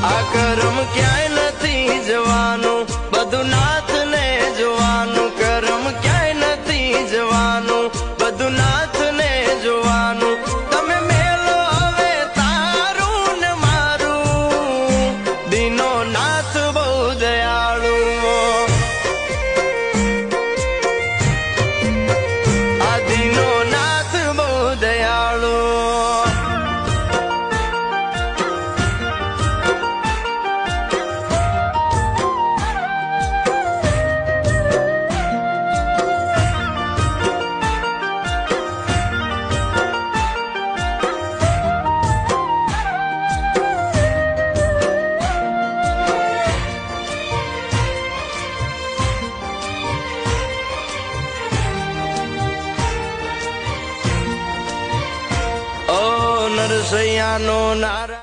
આ કરમ ક્યાંય નથી જવાનું, બધું નાથને જોવાનું. કરમ ક્યાંય નથી જવાનું, બધું નાથને જોવાનું. તમે મેલો હવે તારું ને મારું, દીનો નાથ બહુ દયાળુ. આ દીનો નાથ બહુ દયાળુ. નરસૈયાનો નારા